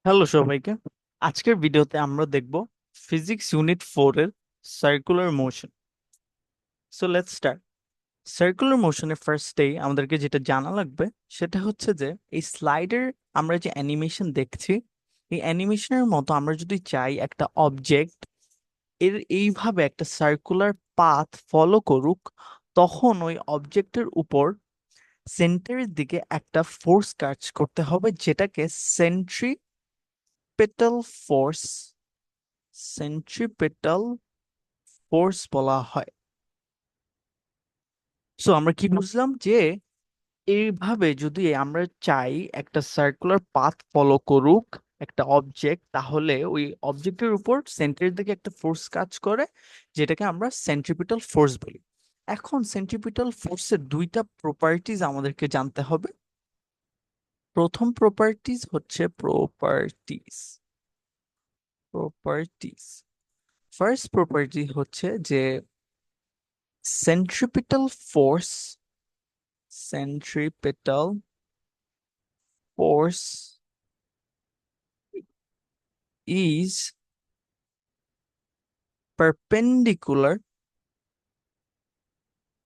Hello সবাইকে। আজকের ভিডিওতে আমরা দেখব ফিজিক্স ইউনিট 4 এর circular motion. So let's start. Circular মোশনের ফার্স্টেই আমাদেরকে যেটা জানা লাগবে সেটা হচ্ছে যে এই স্লাইডের আমরা যে অ্যানিমেশন দেখছি, এই অ্যানিমেশনের মতো আমরা যদি চাই একটা অবজেক্ট এর এইভাবে একটা সার্কুলার পাথ ফলো করুক, তখন ওই অবজেক্টের উপর সেন্টারের দিকে একটা ফোর্স কাজ করতে হবে, যেটাকে সেন্ট্রিপেটাল ফোর্স সেন্ট্রিপেটাল ফোর্স বলা হয়। সো আমরা কি বুঝলাম যে এইভাবে যদি আমরা চাই একটা সার্কুলার পাথ ফলো করুক একটা অবজেক্ট, তাহলে ওই অবজেক্টের উপর সেন্টারের দিকে একটা ফোর্স কাজ করে, যেটাকে আমরা সেন্ট্রিপিটাল ফোর্স বলি। এখন সেন্ট্রিপিটাল ফোর্সের দুইটা প্রপার্টিজ আমাদেরকে জানতে হবে। প্রথম প্রপার্টিজ হচ্ছে প্রপার্টিজ ফার্স্ট প্রপার্টি হচ্ছে যে centripetal force centripetal force is perpendicular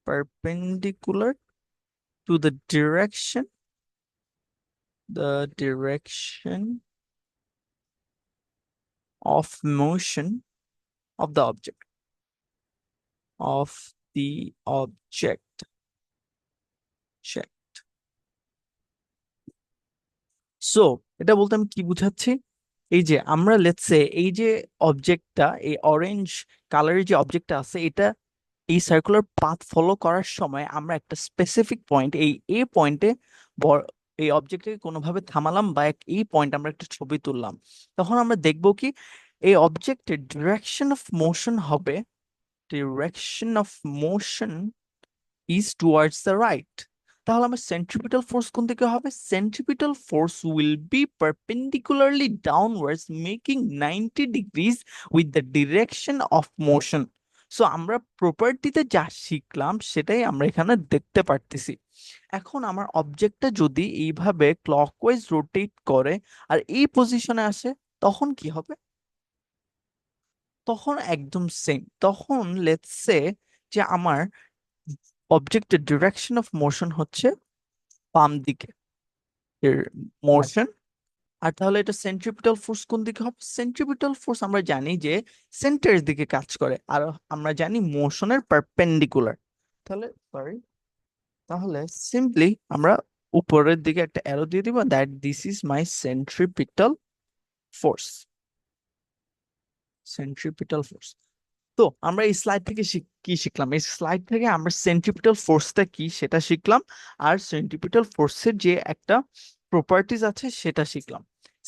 perpendicular to the direction of motion of the object check. So এটা বলতে আমি কি বুঝাচ্ছি, এই যে আমরা লেটস সে এই যে অবজেক্টটা, এই অরেঞ্জ কালারের যে অবজেক্টটা আছে, এটা এই সার্কুলার পাথ ফলো করার সময় আমরা একটা স্পেসিফিক পয়েন্ট, এই এ পয়েন্টে এই অবজেক্টকে কোনোভাবে থামালাম বা এই পয়েন্ট আমরা একটা ছবি তুললাম। তখন আমরা দেখব কি এই অবজেক্টের direction of motion is towards the right. তাহলে আমার সেন্ট্রিপিটাল ফোর্স কোন দিকে হবে? Centripetal force will be perpendicularly downwards making 90 degrees with the direction of motion. So আমরা প্রপার্টিতে যা শিখলাম সেটাই আমরা এখানে দেখতে পারতেছি। এখন আমার অবজেক্টটা যদি এইভাবে ক্লকওয়াইজ রোটেট করে আর এই পজিশনে আসে, তখন কি হবে? তখন একদম সেম। তখন লেটস সে যে আমার অবজেক্টের ডিরেকশন অফ মোশন হচ্ছে বাম দিকে এর মোশন। আর তাহলে এটা সেন্ট্রিপিটাল ফোর্স কোন দিকে হবে? সেন্ট্রিপিটাল ফোর্স আমরা জানি যে সেন্টারের দিকে কাজ করে, আর আমরা জানি মোশনের পারপেন্ডিকুলার। তাহলে সরি, তাহলে সিম্পলি আমরা উপরের দিকে একটা অ্যারো দিয়ে দিব, that this is my force centripetal force. তো আমরা এই স্লাইড থেকে কি শিখলাম? এই স্লাইড থেকে আমরা সেন্ট্রিপিটাল ফোর্সটা কি সেটা শিখলাম, আর সেন্ট্রিপিটাল ফোর্সের যে একটা প্রপার্টিজ আছে সেটা শিখলাম।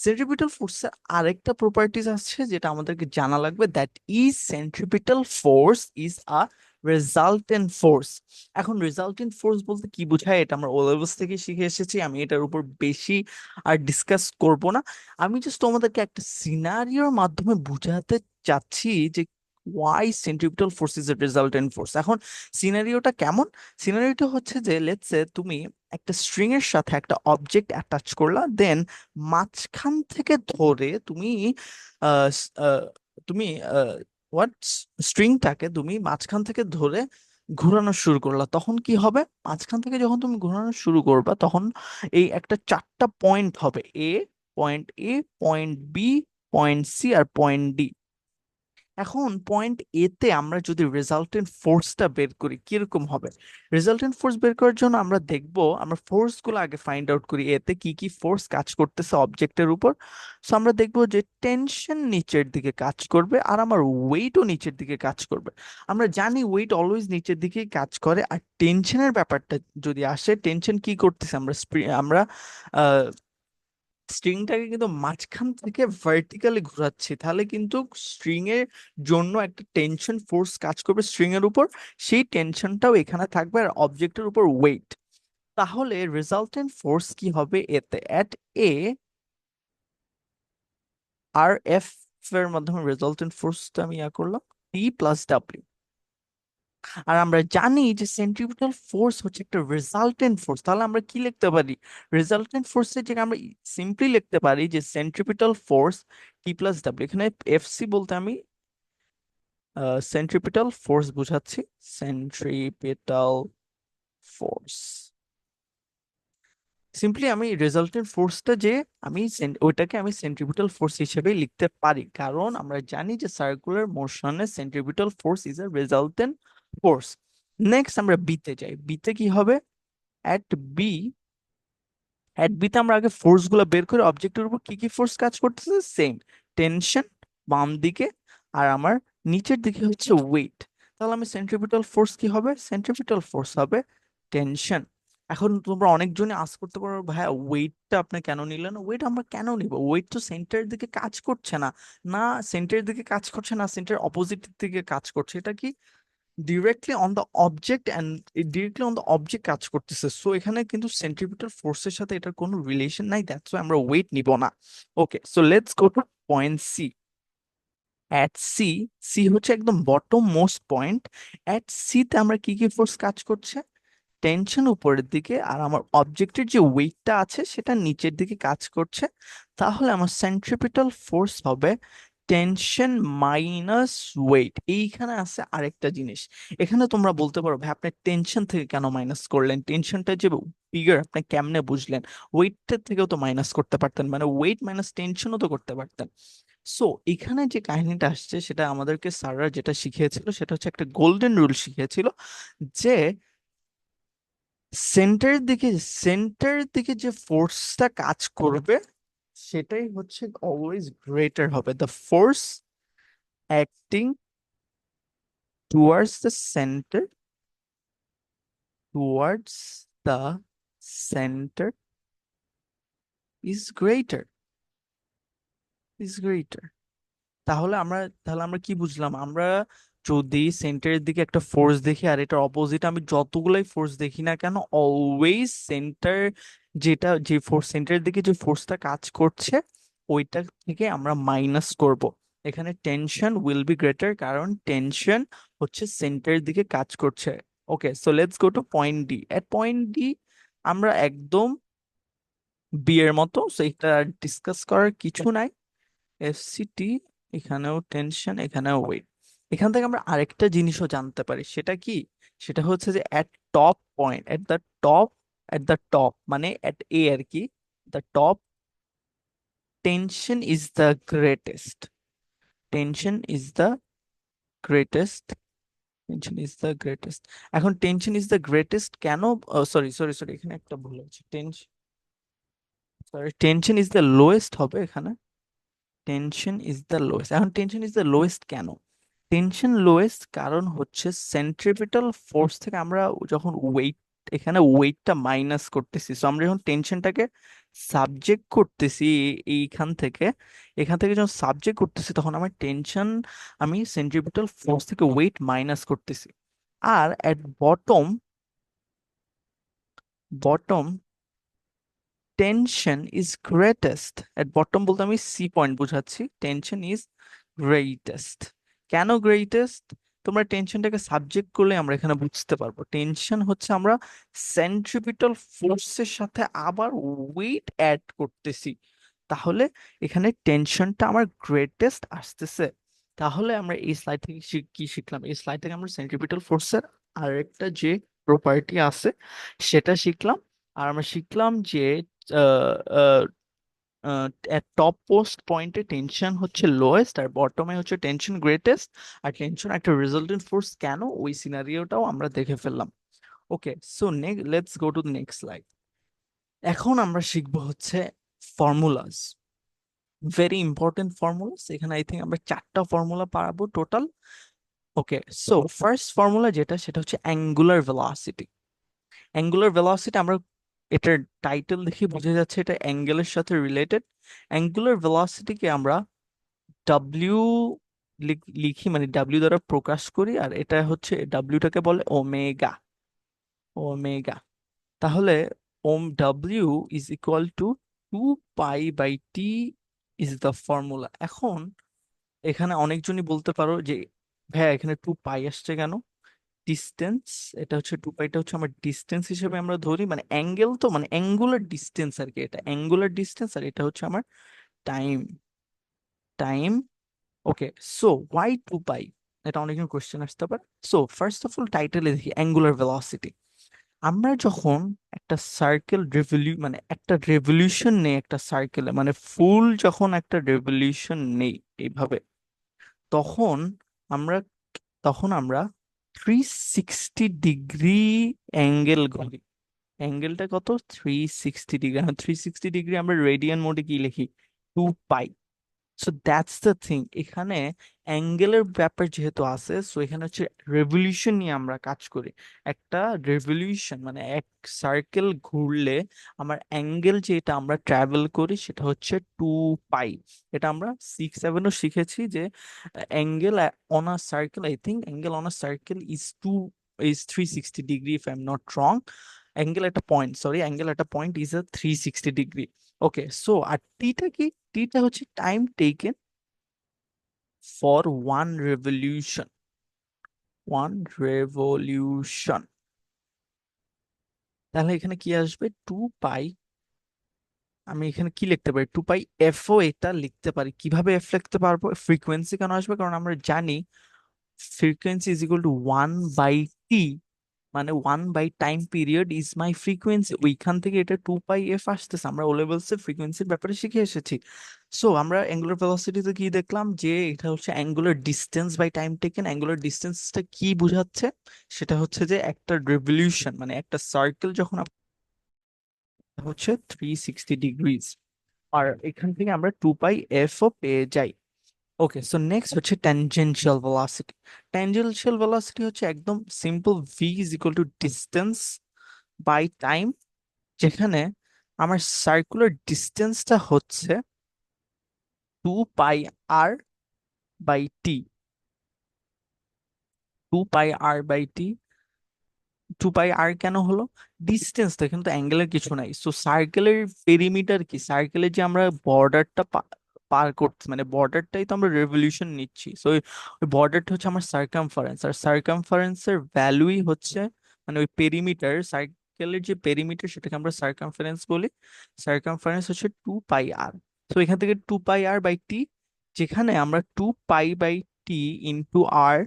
সেন্ট্রিপিটাল ফোর্সের আরেকটা প্রপার্টিজ আছে যেটা আমাদেরকে জানা লাগবে, that is centripetal force is a resultant force. এখন রেজাল্টেন্ট ফোর্স বলতে কি বোঝায় এটা আমরা ও লেভেলস থেকে শিখে এসেছি, আমি এটার উপর বেশি আর ডিসকাস করব না। আমি জাস্ট তোমাদেরকে একটা সিনারিওর মাধ্যমে বুঝাতে চাচ্ছি যে why centripetal force is a resultant force. এখন সিনারিওটা কেমন? সিনারিওটা হচ্ছে যে লেটস সে তুমি একটা স্ট্রিং এর সাথে একটা অবজেক্ট অ্যাটাচ করলা, দেন মাঝখান থেকে ধরে তুমি আহ, স- আহ, তুমি হোয়াট স্ট্রিংটাকে তুমি মাঝখান থেকে ধরে ঘোরানো শুরু করলা। তখন কি হবে? মাঝখান থেকে যখন তুমি ঘোরানো শুরু করবা, তখন এই একটা চারটা পয়েন্ট হবে, এ, পয়েন্ট বি, পয়েন্ট সি আর পয়েন্ট ডি। এখন পয়েন্ট এতে আমরা যদি রেজাল্টেন্ট ফোর্সটা বের করি কিরকম হবে? রেজাল্টেন্ট ফোর্স বের করার জন্য আমরা দেখব, আমরা ফোর্স গুলো আগে ফাইন্ড আউট করি, এতে কি কি ফোর্স কাজ করতেছে অবজেক্টের উপর। সো আমরা দেখব যে টেনশন নিচের দিকে কাজ করবে আর আমার ওয়েটও নিচের দিকে কাজ করবে। আমরা জানি ওয়েট অলওয়েজ নিচের দিকে কাজ করে, আর টেনশনের ব্যাপারটা যদি আসে, টেনশন কি করতেছে? আমরা স্ট্রিংটাকে কিন্তু মাঝখান থেকে ভার্টিক্যালি ঘোরাচ্ছি, তাহলে কিন্তু স্ট্রিং এর জন্য একটা টেনশন ফোর্স কাজ করবে স্ট্রিং এর উপর। সেই টেনশনটাও এখানে থাকবে আর অবজেক্টের উপর ওয়েট। তাহলে রেজাল্টেন্ট ফোর্স কি হবে এতে? এট এ, আর এফ এর মাধ্যমে রেজাল্টেন্ট ফোর্সটা আমি করলাম, টি প্লাস ডাব্লিউ। আর আমরা জানি যে সেন্ট্রিপিটাল ফোর্স হচ্ছে একটা রেজাল্টেন্ট ফোর্স, তাহলে আমরা কি লিখতে পারি? রেজাল্টেন্ট ফোর্সের জায়গায় আমরা সিম্পলি লিখতে পারি যে সেন্ট্রিপিটাল ফোর্স টি প্লাস ডাব্লিউ। এখানে এফসি বলতে আমি সেন্ট্রিপিটাল ফোর্স বোঝাচ্ছি, সেন্ট্রিপিটাল ফোর্স। সিম্পলি আমি রেজাল্টেন্ট ফোর্সটা যে ওইটাকে আমি সেন্ট্রিপিটাল ফোর্স হিসেবে লিখতে পারি, কারণ আমরা জানি যে সার্কুলার মোশনে centripetal force is a resultant force. Next আমরা বিতে যাই। বিতে কি হবে? অ্যাট বি, অ্যাট বিতে আমরা আগে ফোর্স গুলা বের করে অবজেক্টের উপর কি কি ফোর্স কাজ করতেছে, সেম টেনশন বাম দিকে, আর আমার নিচের দিকে হচ্ছে ওয়েট। তাহলে আমি সেন্ট্রিপিটাল ফোর্স কি হবে? সেন্ট্রিপিটাল ফোর্স হবে টেনশন। এখন তোমরা অনেকজনই আস করতে পারো, ভাইয়া ওয়েটটা আপনি কেন নিলেন? ওয়েট আমরা কেন নিব? ওয়েট তো সেন্টারের দিকে কাজ করছে না। না, সেন্টারের দিকে কাজ করছে না, সেন্টার অপোজিট দিকে কাজ করছে। এটা কি directly on the object, and directly on the object কাজ করতেছে। সো এখানে কিন্তু সেন্ট্রিপিটাল ফোর্সের সাথে এটার কোনো রিলেশন নাই, দ্যাটস ওয়াই আমরা ওয়েট নিব না। Okay, so let's go to point C. At C, C হচ্ছে একদম bottom most point. At C তে আমরা কি কি ফোর্স কাজ করছে? টেনশন উপরের দিকে, আর আমার অবজেক্টের যে ওয়েটটা আছে সেটা নিচের দিকে কাজ করছে। তাহলে আমার সেন্ট্রিপিটাল ফোর্স হবে টেনশন মাইনাস ওয়েট। এইখানে আছে আরেকটা জিনিস। এখানে তোমরা বলতে পারো, ভাই আপনি টেনশন থেকে কেন মাইনাস করলেন? টেনশনটা যে বিগার, আপনি কেমনে বুঝলেন? ওয়েটটার থেকেও তো মাইনাস করতে পারতেন, মানে ওয়েট মাইনাস টেনশনও তো করতে পারতেন। সো এখানে যে কাহিনীটা আসছে সেটা আমাদেরকে স্যাররা যেটা শিখিয়েছিল সেটা হচ্ছে একটা গোল্ডেন রুল শিখিয়েছিল, যে সেন্টারের দিকে সেন্টারের দিকে যে ফোর্সটা কাজ করবে সেটাই হচ্ছে অলওয়েজ গ্রেটার হবে। The force acting towards the centre, towards the centre is greater, is greater. তাহলে আমরা কি বুঝলাম? আমরা যদি সেন্টারের দিকে একটা ফোর্স দেখি আর এটার অপোজিট আমি যতগুলাই ফোর্স দেখি না কেন, অলওয়েজ সেন্টার, যে ফোর্স সেন্টারের দিকে যে ফোর্সটা কাজ করছে ওইটা থেকে আমরা মাইনাস করব। এখানে টেনশন উইল বি গ্রেটার, কারণ টেনশন হচ্ছে সেন্টারের দিকে কাজ করছে। Okay, so let's go to point D. At point D আমরা একদম বি এর মতো, সো এটা ডিসকাস করার কিছু নাই। এফসিটি, এখানেও টেনশন, এখানেও ওয়েট। এখান থেকে আমরা আরেকটা জিনিসও জানতে পারি, সেটা কি? সেটা হচ্ছে যে at top point, at the top, at the top মানে এট এ আর কি, the top tension is the greatest, tension is the greatest, tension is the greatest. এখন টেনশন ইজ দ্য গ্রেটেস্ট কেন? সরি সরি সরি, এখানে একটা ভুল হচ্ছে। Tension is the lowest হবে এখানে। Tension is the lowest. এখন টেনশন ইজ দ্য লোয়েস্ট কেন? টেনশন লোয়েস্ট কারণ হচ্ছে সেন্ট্রিপিটাল ফোর্স থেকে আমরা যখন ওয়েট, এখানে ওয়েটটা মাইনাস করতেছি, সো আমরা যখন টেনশনটাকে সাবজেক্ট করতেছি এখান থেকে যখন সাবজেক্ট করতেছি তখন আমার টেনশন, আমি সেন্ট্রিপিটাল ফোর্স থেকে ওয়েট মাইনাস করতেছি। আর at bottom, bottom tension is greatest. At bottom বলতে আমি সি পয়েন্ট বোঝাচ্ছি, টেনশন ইজ গ্রেটেস্ট। কেন গ্রেটেস্ট? তোমরা টেনশনটাকে সাবজেক্ট করলে আমরা এখানে বুঝতে পারবো। টেনশন হচ্ছে আমরা সেন্ট্রিপিটাল ফোর্সের সাথে আবার ওয়েট অ্যাড করতেছি, তাহলে এখানে টেনশনটা আমার গ্রেটেস্ট আসতেছে। তাহলে আমরা এই স্লাইড থেকে কি শিখলাম? এই স্লাইড থেকে আমরা সেন্ট্রিপিটাল ফোর্সের আরেকটা যে প্রপার্টি আছে সেটা শিখলাম। আর আমরা শিখলাম যে টপ পোস্ট পয়েন্টে টেনশন হচ্ছে লোয়েস্ট আর বটমে হচ্ছে টেনশন গ্রেটেস্ট। আর টেনশন একটা রেজাল্টেন্ট ফোর্স কেন, ওই সিনারিওটাও আমরা দেখে ফেললাম। Okay, so let's go to the next slide. এখন আমরা শিখবো হচ্ছে ফর্মুলাস, ভেরি ইম্পর্টেন্ট ফর্মুলাস। এখানে আই থিঙ্ক আমরা 4টা ফর্মুলা পাবো total. Okay, so first formula যেটা সেটা হচ্ছে অ্যাঙ্গুলার ভেলোসিটি। অ্যাঙ্গুলার ভেলোসিটি আমরা, এটার টাইটেল দেখে বোঝা যাচ্ছে এটা অ্যাঙ্গেলের সাথে রিলেটেড। অ্যাঙ্গুলার ভেলোসিটিকে আমরা ডাব্লিউ লিখি, মানে ডাব্লিউ দ্বারা প্রকাশ করি, আর এটা হচ্ছে ডাব্লিউটাকে বলে ওমেগা, ওমেগা। তাহলে W is equal to 2 pi by T is the formula. এখন এখানে অনেকজনই বলতে পারো যে ভাইয়া এখানে 2 পাই আসছে কেন? ডিস্টেন্স, এটা হচ্ছে 2 পাইটা হচ্ছে আমার ডিস্টেন্স হিসেবে আমরা ধরি, মানে অ্যাঙ্গেল, তো মানে অ্যাঙ্গুলার ডিস্টেন্স আর কি, এটা অ্যাঙ্গুলার ডিস্টেন্স আর এটা হচ্ছে আমার টাইম, টাইম। ওকে, সো ওয়াই 2 পাই, এটা অনেকজন কোশ্চেন আসতে পারে। সো ফার্স্ট অফ অল টাইটেলে দেখি অ্যাঙ্গুলার ভেলোসিটি। আমরা যখন একটা সার্কেল মানে একটা রেভলিউশন নেই একটা সার্কেলে, মানে ফুল যখন একটা রেভলিউশন নেই এইভাবে, তখন আমরা তখন আমরা 360 ডিগ্রি অ্যাঙ্গেল করি। অ্যাঙ্গেলটা কত? 360 ডিগ্রি। 360 ডিগ্রি আমরা রেডিয়ান মোডে কি লিখি? 2 পাই। সো দ্যাটস দ্য থিং, এখানে অ্যাঙ্গেলের ব্যাপার যেহেতু আছে, সো এখানে হচ্ছে রেভলিউশন নিয়ে আমরা কাজ করি। একটা রেভলিউশন মানে এক সার্কেল ঘুরলে আমার অ্যাঙ্গেল যেটা আমরা ট্রাভেল করি সেটা হচ্ছে 2 পাই। এটা আমরা 6-7ও শিখেছি যে angle on a circle, I think angle on a circle is 360 degree, if I am not wrong. Angle একটা point is a 360 degree. Okay, so আর টিটা কি? টিটা হচ্ছে time taken for one revolution. তাহলে এখানে কি আসবে? 2 পাই। আমি এখানে কি লিখতে পারি? 2 পাই এফ ও এটা লিখতে পারি। কিভাবে এফ লিখতে পারবো? ফ্রিকোয়েন্সি কেন আসবে? কারণ আমরা জানি frequency is equal two 1/t, মানে 1/টাইম পিরিয়ড ইজ মাই ফ্রিকোয়েন্সি। ওইখান থেকে এটা 2 পাই এফ আসতেছে, আমরা ও লেভেলস এ ফ্রিকোয়েন্সির ব্যাপারে শিখে এসেছি। সো আমরা অ্যাঙ্গুলার ভেলোসিটিতে কি দেখলাম? যে এটা হচ্ছে angular distance by time taken. Angular ডিস্টেন্সটা কি বোঝাচ্ছে? সেটা হচ্ছে যে একটা রেভলিউশন মানে একটা সার্কেল যখন হচ্ছে 360 ডিগ্রিজ, আর এখান থেকে আমরা 2 পাই এফ ও পেয়ে যাই। ওকে, সো নেক্সট হচ্ছে ট্যানজেনশিয়াল ভেলোসিটি। ট্যানজেনশিয়াল ভেলোসিটি হচ্ছে একদম simple, V is equal to distance by time, যেখানে আমার সার্কুলার ডিস্টেন্সটা হচ্ছে 2 pi r by T. 2 pi r by T. 2 pi আর কেন হলো? ডিস্টেন্স, তো এখানে তো অ্যাঙ্গেলের কিছু নাই। সো সার্কেলের পেরিমিটার কি? সার্কেলের যে আমরা বর্ডারটা পার করছি, মানে বর্ডারটাই তো আমরা রেভলিউশন নিচ্ছি। সো ওই বর্ডারটা হচ্ছে আমার সার্কামফারেন্স, আর সার্কামফারেন্সের ভ্যালুই হচ্ছে, মানে ওই পেরিমিটার, সার্কেলের যে পেরিমিটার সেটাকে আমরা সার্কামফারেন্স বলি। সার্কামফারেন্স হচ্ছে 2 পাই আর। তো এখান থেকে 2 পাই আর বাই টি, যেখানে আমরা 2 পাই বাই টি ইন্টু আর,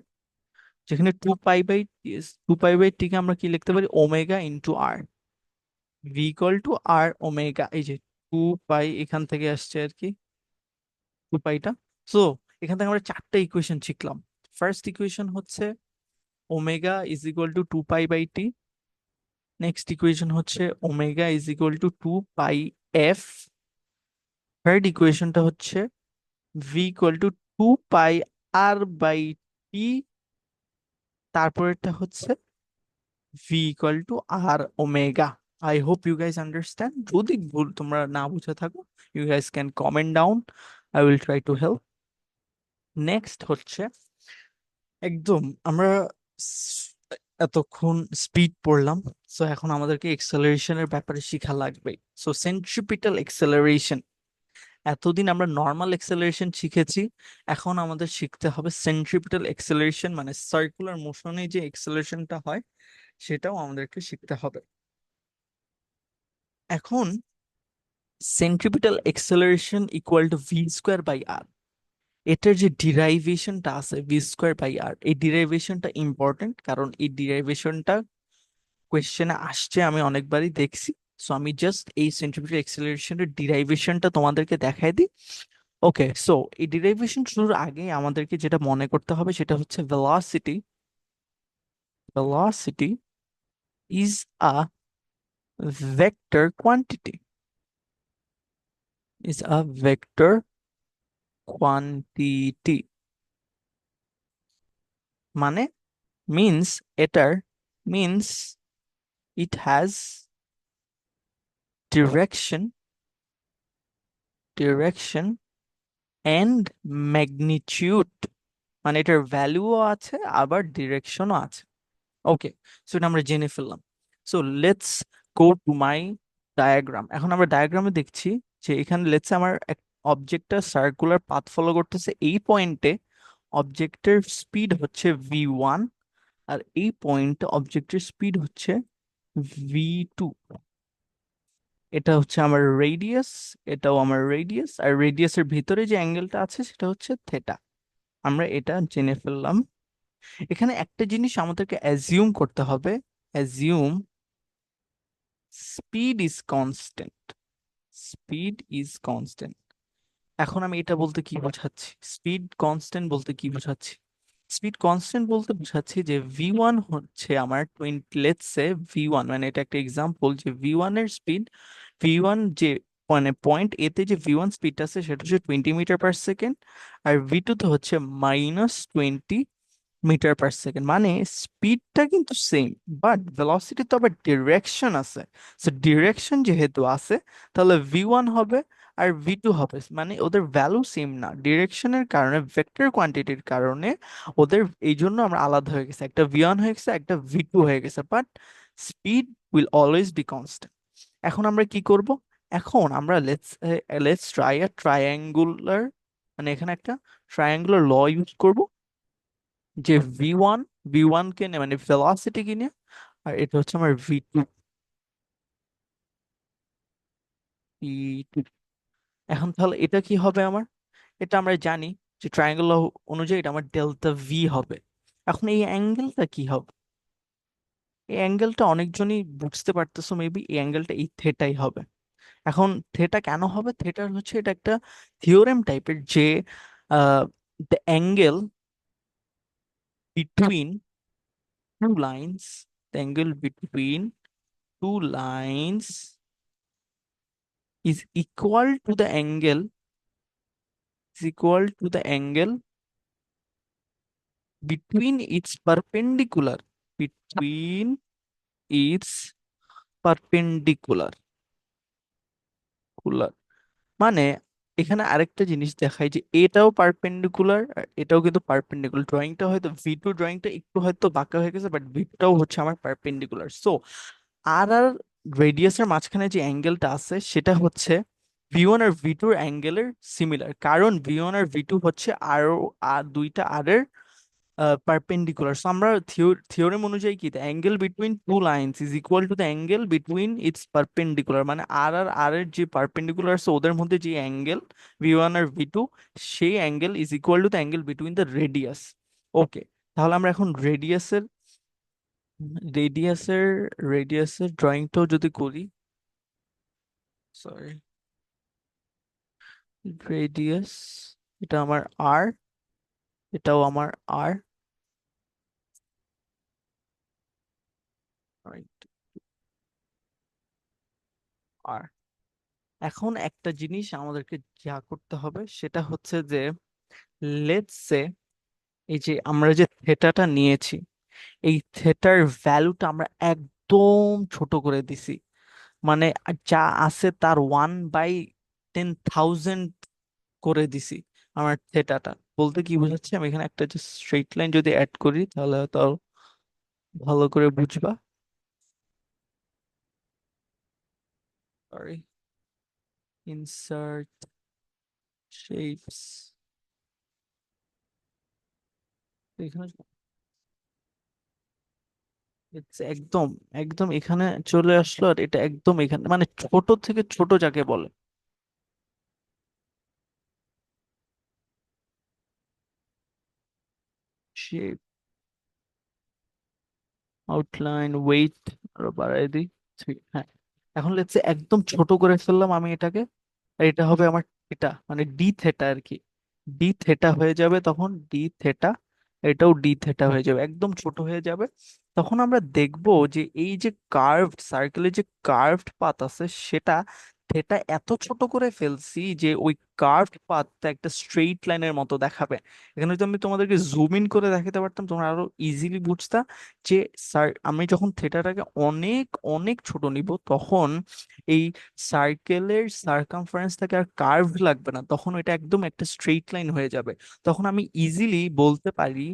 যেখানে 2 পাই বাই টিকে আমরা কি লিখতে পারি? Omega into R, V equal to R omega. এই যে 2 পাই এখান থেকে আসছে আর কি, 2 পাইটা। সো এখান থেকে আমরা 4টা ইকুয়েশন শিখলাম। ফার্স্ট ইকুয়েশন হচ্ছে omega is equal to 2 pi by t. Next equation হচ্ছে omega is equal to 2 pi f. Third ইকুয়েশনটা হচ্ছে v equal to 2 pi r by t. তারপরেরটা হচ্ছে v equal to R omega. I hope you guys understand. যদি ভুল তোমরা না বুঝে থাকো, you guys can comment down, I will try to help. Next হচ্ছে একদম আমরা স- এতক্ষণ স্পিড পড়লাম, সো এখন আমাদেরকে এক্সেলারেশনের ব্যাপারে শেখা লাগবে। সো সেন্ট্রিপিটাল এক্সেলারেশন, এতদিন আমরা নর্মাল এক্সেলারেশন শিখেছি, এখন আমাদের শিখতে হবে সেন্ট্রিপিটাল এক্সেলারেশন, মানে সার্কুলার মোশনে যে এক্সেলারেশনটা হয় সেটাও আমাদেরকে শিখতে হবে। এখন centripetal acceleration equal to v square by r, এটার যে ডিরাইভেশনটা আছে ভি স্কোয়ার বাই আর, এই ডিরাইভেশনটা ইম্পর্টেন্ট, কারণ এই ডিরাইভেশনটা কোয়েশ্চেনে আসছে, আমি অনেকবারই দেখছি। সো আমি জাস্ট এই সেন্ট্রিপিটাল এক্সেলারেশনের ডিরাইভেশনটা তোমাদেরকে দেখাই দিই। ওকে, সো এই ডিরাইভেশন শুরুর আগে আমাদেরকে যেটা মনে করতে হবে সেটা হচ্ছে velocity. Velocity is a vector quantity, is a vector quantity, মানে মিন্স এটার means it has direction, direction and magnitude, মানে এটার ভ্যালুও আছে আবার ডিরেকশনও আছে। ওকে, সো এটা আমরা জেনে ফেললাম। So let's go to my diagram. এখন আমরা ডায়াগ্রামে দেখছি যে এখানে লেটস আমার অবজেক্টটা সার্কুলার পাথ ফলো করতেছে, এই পয়েন্টে অবজেক্টের স্পিড হচ্ছে v1, আর এই পয়েন্টে অবজেক্টের স্পিড হচ্ছে v2। এটা হচ্ছে আমার রেডিয়াস, এটাও আমার রেডিয়াস, আর রেডিয়াসের ভিতরে যে অ্যাঙ্গেলটা আছে সেটা হচ্ছে থেটা। আমরা এটা জেনে ফেললাম। এখানে একটা জিনিস আমাদেরকে অ্যাজিউম করতে হবে, assume speed is constant, speed is constant. এখন আমি এটা বলতে কি বোঝাচ্ছি, স্পিড কনস্ট্যান্ট বলতে কি বোঝাচ্ছি? স্পিড কনস্ট্যান্ট বলতে বোঝাচ্ছি যে v1 হচ্ছে আমার 20, লেটস সে v1, মানে এটা একটা এক্সাম্পল যে v1 এর স্পিড, v1 যে মানে পয়েন্ট এতে যে v1 স্পিড আছে সেটা হচ্ছে 20 মিটার পার সেকেন্ড, আর v2 তে হচ্ছে -20 মিটার পার সেকেন্ড। মানে স্পিডটা কিন্তু সেম, বাট ভেলোসিটি তো আবার ডিরেকশন আছে। সো ডিরেকশন যেহেতু আছে, তাহলে v1 হবে আর v2 হবে, মানে ওদের ভ্যালু সেম না, ডিরেকশনের কারণে, ভেক্টর কোয়ান্টিটির কারণে ওদের এই জন্য আমরা আলাদা হয়ে গেছে, একটা v1 হয়ে গেছে, একটা v2 হয়ে গেছে, but speed will always be constant. এখন আমরা কি করব? এখন আমরা লেটস ট্রাই আ ট্রায়াঙ্গুলার, মানে এখানে একটা ট্রায়াঙ্গুলার ল ইউজ করব, যে ভি ওয়ান কে মানে ভেলোসিটি কি নিয়ে, আর এটা হচ্ছে আমার ভি টু। এখন তাহলে এটা কি হবে আমার? এটা আমরা জানি যে ট্রায়াঙ্গেল অনুযায়ী এটা আমার ডেল্টা ভি হবে। এখন এই অ্যাঙ্গেলটা কি হবে? এই অ্যাঙ্গেলটা অনেকজনই বুঝতে পারতেছো মেবি, এই অ্যাঙ্গেলটা এই থেটাই হবে। এখন থেটা কেন হবে? থেটার হচ্ছে এটা একটা থিওরেম টাইপের, যে the angle between two lines, the angle between two lines is equal to the angle, is equal to the angle between its perpendicular, between its perpendicular cooler. মানে এখানে আরেকটা জিনিস দেখায় যে এটাও পারপেন্ডিকুলার আর এটাও কিন্তু পারপেন্ডিকুলার। ড্রয়িংটা হয়তো v2 ড্রয়িংটা একটু হয়তো বাঁকা হয়ে গেছে, বাট v2টাও হচ্ছে আমার পারপেন্ডিকুলার। সো আর রেডিয়াসের মাঝখানে যে অ্যাঙ্গেলটা আছে সেটা হচ্ছে v1 আর v2 এর অ্যাঙ্গেলের সিমিলার, কারণ v1 আর v2 হচ্ছে আরো আর দুইটা আর এর পারপেন্ডিকুলার। সো আমরা থিওরেম অনুযায়ী কি, the angle between two lines is equal to the angle between its perpendicular, মানে আর এর যে পারপেন্ডিকুলার আছে ওদের মধ্যে যে অ্যাঙ্গেল v1 আর v2, সেই angle is equal to the angle between the radius. Okay, তাহলে আমরা এখন রেডিয়াসের রেডিয়াসের ড্রয়িংটাও যদি করি, সরি, রেডিয়াস, এটা আমার আর, এটাও আমার আর, আর। এখন একটা জিনিস আমাদেরকে যা করতে হবে সেটা হচ্ছে যে লেটস সে এই যে আমরা যে থেটাটা নিয়েছি, এই থেটার ভ্যালুটা আমরা একদম ছোট করে দিছি, মানে যা আছে তার 1/10,000 করে দিছি আমার থেটাটা। বলতে কি বোঝাচ্ছে, আমি এখানে একটা যে স্ট্রেট লাইন যদি অ্যাড করি তাহলে হয়তো আরো ভালো করে বুঝবা। সরি, ইনসার্ট শেপস, এখানে একদম একদম এখানে চলে আসলো, আর এটা একদম এখানে, মানে ছোট থেকে ছোট যাকে বলে, শেপ, আউটলাইন, ওয়েট আরো বাড়াই দিই। হ্যাঁ, এখন লেটস সে একদম ছোট করে ফেললাম আমি এটাকে, আর এটা হবে আমার এটা মানে ডি থেটা আর কি, ডি থেটা হয়ে যাবে তখন, ডি থেটা, এটাও ডি থেটা হয়ে যাবে, একদম ছোট হয়ে যাবে। তখন আমরা দেখব যে এই যে কার্ভড সার্কেলের যে কার্ভড পাথ আছে সেটা থেটা এত ছোট করে ফেলছি যে ওই কার্ভড পাথটা একটা স্ট্রেইট লাইনের মতো দেখাবে। এখানে যদি আমি তোমাদেরকে জুম ইন করে দেখাতে পারতাম তোমরা আরো ইজিলি বুঝতা যে স্যার আমি যখন থেটাটাকে অনেক অনেক ছোট নিব তখন এই সার্কেলের সার্কামফারেন্স থেকে আর কার্ভ লাগবে না, তখন এটা একদম একটা স্ট্রেইট লাইন হয়ে যাবে। তখন আমি ইজিলি বলতে পারি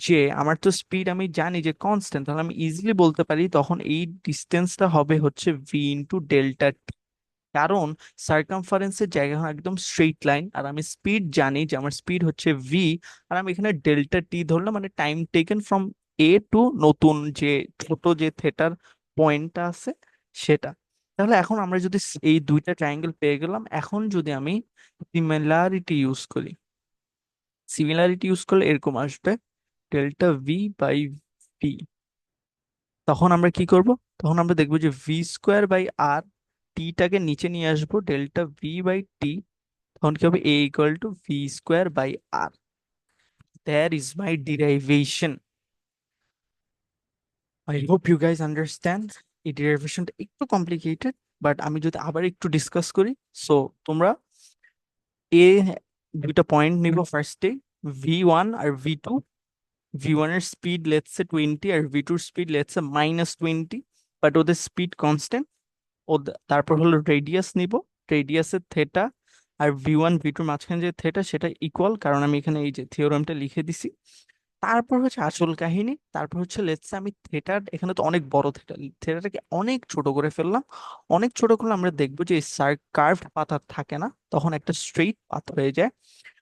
যে আমার তো স্পিড আমি জানি যে কনস্ট্যান্ট, তাহলে আমি ইজিলি বলতে পারি তখন এই ডিস্টেন্সটা হবে হচ্ছে v/ডেল্টা। কারণ সার্কামফারেন্সের জায়গা একদম স্ট্রেইট লাইন, আর আমি স্পিড জানি যে আমার স্পিড হচ্ছে v, আর আমি এখানে ডেল্টা টি ধরলাম, মানে time taken from A to নতুন যে ছোট যে থেটার পয়েন্টটা আছে সেটা। তাহলে এখন আমরা যদি এই দুইটা ট্রায়াঙ্গেল পেয়ে গেলাম, এখন যদি আমি সিমিলারিটি ইউজ করি, সিমিলারিটি ইউজ করলে এরকম আসবে ডেল্টা ভি বাই ভি। তখন আমরা কি করব? তখন আমরা দেখবো যে ভি স্কোয়ার বাই আর, টিটাকে নিচে নিয়ে আসবো, ডেল্টা ভি বাই টি। তখন কি হবে? A equal to v square by r. That is my derivation. I hope you guys understand. এই ডেরিভেশনটা একটু কমপ্লিকেটেড, বাট আমি যদি আবার একটু ডিসকাস করি, সো তোমরা এ দুইটা পয়েন্ট নিব ফার্স্টে, ভি 1 আর ভি 2। ভি 1 এর স্পিড লেটস সে 20 আর ভি 2 এর স্পিড লেটস সে -20, বাট ওদের স্পিড কনস্ট্যান্ট। তারপর হলো রেডিয়াস নিব, রেডিয়াসের থেটা আর ভি 1 ভি 2 মাঝখানে যে থেটা সেটা ইকুয়াল, কারণ আমি এখানে এই যে থিওরেমটা লিখে দিছি। তারপর হচ্ছে আসল কাহিনী, তারপর হচ্ছে লেটস সে আমি থেটা, এখানে তো অনেক বড় থেটা, থেটাটাকে অনেক ছোট করে ফেললাম। অনেক ছোট করলে আমরা দেখবো যে কার্ভড পাথ আর থাকে না, তখন একটা স্ট্রেইট পাথ হয়ে যায়।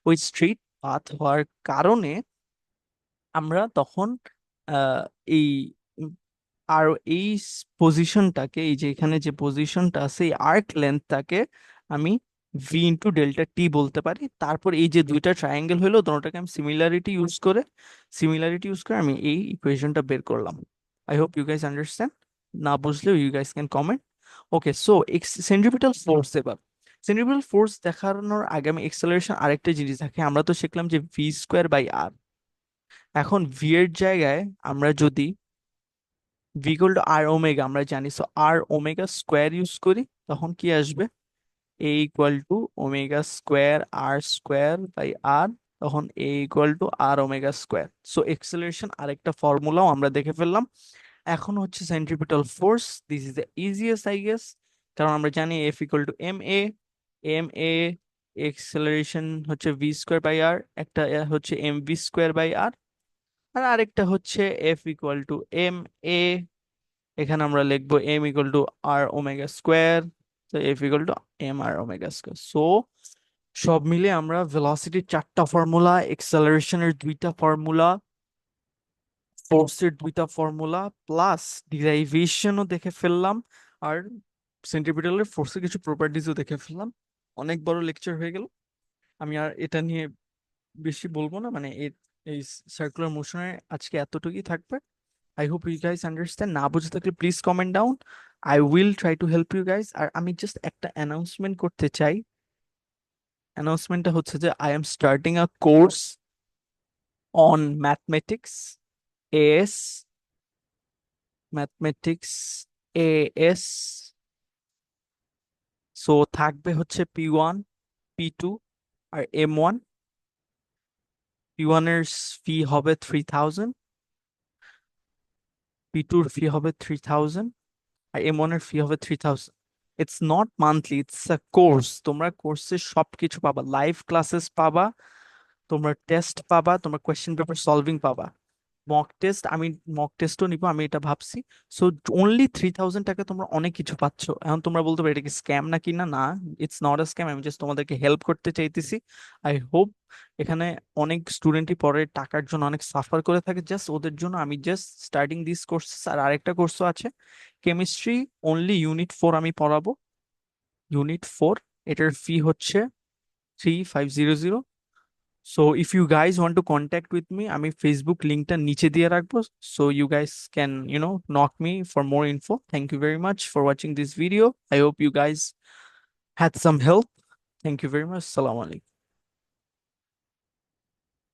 ওই স্ট্রেইট পাথ হওয়ার কারণে আমরা তখন আহ, এই উম, আর এই পজিশনটাকে, এই যে এখানে যে পজিশনটা আছে এই আর্ক লেন্থটাকে আমি ভি ইন্টু ডেল্টা টি বলতে পারি। তারপর এই যে দুইটা ট্রায়াঙ্গেল হলো, দুটোটাকে আমি সিমিলারিটি ইউজ করে আমি এই ইকুয়েশনটা বের করলাম। I hope you guys understand. না বুঝলেও you guys can comment. Okay, so centripetal force. এবার সেন্ট্রিপিটাল ফোর্স দেখানোর আগে আমি এক্সেলারেশন আরেকটা জিনিস দেখে, আমরা তো শিখলাম যে ভি স্কোয়ার বাই আর। এখন ভি এর জায়গায় আমরা যদি v equal to R omega আমরা জানি, so r omega square use করি, তখন কি আসবে? A equal to omega square r square by r. তখন a equal to R omega square. So acceleration আরেকটা ফর্মুলাও আমরা দেখে ফেললাম। এখন হচ্ছে centripetal force, this is the easiest I guess, কারণ আমরা জানি f equal to m a acceleration হচ্ছে ভি স্কোয়ার বাই আর, একটা হচ্ছে M V square by r, আর আরেকটা হচ্ছে এফ ইকুয়াল টু এ। এখানে আমরা লিখবো m equal to R omega square, তো f equal to m r omega square. So সব মিলে আমরা ভেলোসিটির চারটা ফর্মুলা, এক্সেলারেশনের দুইটা ফর্মুলা, ফোর্সের দুইটা ফর্মুলা, প্লাস ডিরাইভেশনও দেখে ফেললাম, আর সেন্ট্রিপিটালের ফোর্সের কিছু প্রপার্টিজও দেখে ফেললাম। অনেক বড় লেকচার হয়ে গেল, আমি আর এটা নিয়ে বেশি বলবো না, মানে এই সার্কুলার মোশনের আজকে এতটুকুই থাকবে। I hope you guys understand. না বুঝে থাকলে please comment down, I will try to help you guys. আর আমি জাস্ট একটা অ্যানাউন্সমেন্ট করতে চাই। অ্যানাউন্সমেন্টটা হচ্ছে যে I am starting a course on mathematics AS, mathematics AS. So থাকবে হচ্ছে P1 P2 আর M1। P1 এর ফি হবে 3000, P2 এর ফি হবে 3000, আর M1 এর ফি হবে 3000। It's not monthly, it's a course. তোমরা কোর্সে সবকিছু পাবা, লাইভ ক্লাসেস পাবা, তোমরা টেস্ট পাবা, তোমরা কোয়েশ্চেন পেপার সলভিং পাবা, মক টেস্ট। আমি মক টেস্টও নিবো, আমি এটা ভাবছি। সো অনলি 3000 টাকা তোমরা অনেক কিছু পাচ্ছ। এখন তোমরা বলতে পারো এটা কি স্ক্যাম নাকি? না, না, ইটস নট আ স্ক্যাম। আমি জাস্ট তোমাদেরকে হেল্প করতে চাইতেছি। আই হোপ, এখানে অনেক স্টুডেন্টই পরে টাকার জন্য অনেক সাফার করে থাকে, জাস্ট ওদের জন্য আমি জাস্ট স্টার্টিং দিস কোর্স। আর আরেকটা কোর্সও আছে, কেমিস্ট্রি অনলি ইউনিট 4 আমি পড়াবো। ইউনিট 4, এটার ফি হচ্ছে 3500। So if you guys want to contact with me, আমি ফেসবুক লিঙ্কটা নিচে দিয়ে রাখবো। So you guys can knock me for more info. Thank you very much for watching this video. I hope you guys had some help. Thank you very much. Assalamu alaikum.